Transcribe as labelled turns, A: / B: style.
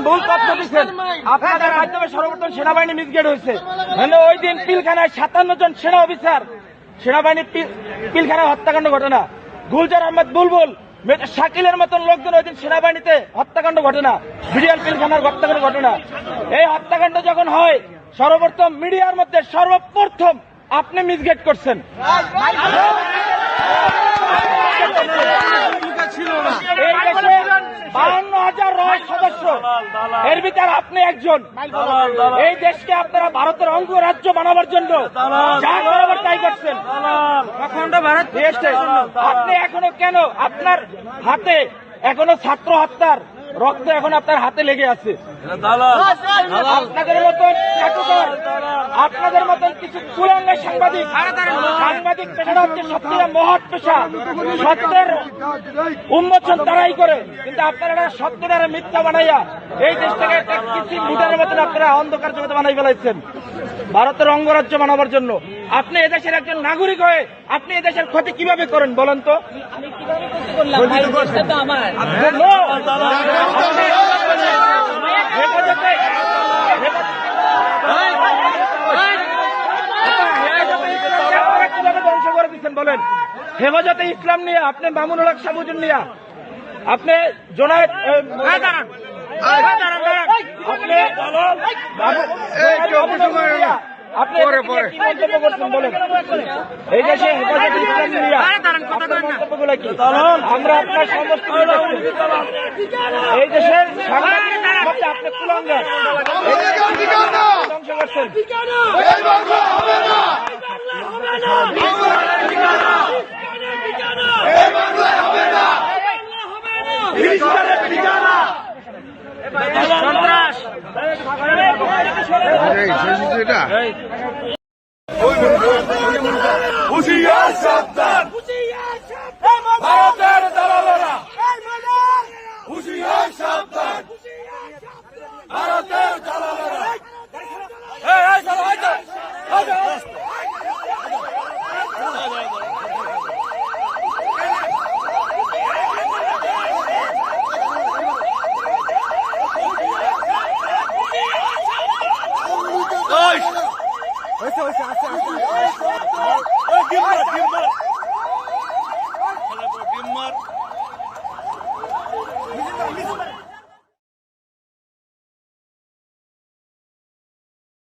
A: ভুল তথ্য দিচ্ছেন। আপনাদের মাধ্যমে সর্বপ্রথম সেনাবাহিনী মিসগেট হয়েছে। ওই দিন পিলখানায় 57 জন সেনা অফিসার সেনাবাহিনী পিলখানায় হত্যাকাণ্ড ঘটনা। গুলজার আহমেদ বুলবুল, শাকিলের মতন লোকজন ওই দিন সেনাবাহিনীতে হত্যাকাণ্ড ঘটনা, বিডিআর পিলখানার হত্যাকাণ্ড ঘটনা। এই হত্যাকাণ্ড যখন হয়, সর্বপ্রথম মিডিয়ার মধ্যে সর্বপ্রথম আপনি মিসগেট করছেন। এই দেশে 52,000 রয় সদস্য, এর ভিতরে আপনি একজন। এই দেশকে আপনারা ভারতের অঙ্গরাজ্য বানাবার জন্য যা করাবার তাই করছেন। আপনি এখনো কেন আপনার হাতে এখনো ছাত্র হত্যার রক্ত এখন আপনার হাতে লেগে আছে? আপনাদের মতন আপনাদের মতন কিছু কুলাঙ্গা সাংবাদিক পেশাটা হচ্ছে সত্যিটা মহৎ পেশা। সত্যের উন্মোচন তারাই করে, কিন্তু আপনারা সত্যের মিথ্যা বানাইয়া এই দেশটাকে একটা কিছু মুটার মতন আপনারা অন্ধকার জগতে বানাই ফেলাইছেন ভারতের অঙ্গরাজ্য বানাবার জন্য। আপনি এদেশের একজন নাগরিক হয়ে আপনি এদেশের ক্ষতি কিভাবে করেন বলেন তো? ধ্বংস করে দিচ্ছেন বলেন? হেফাজতে ইসলাম নিয়ে আপনি মামুনুল হক সাবুজুন নিয়ে আপনি জোনায়েদ আপনি কি মন্তব্য করছেন বলেন? এই দেশে হেফাজতে ইসলাম নিয়ে মন্তব্যগুলো কি? আমরা আপনার সমস্ত এই দেশের আপনি কুলাঙ্গার ধ্বংস করছেন।
B: হুঁশিয়ার সাবধান, ভারতের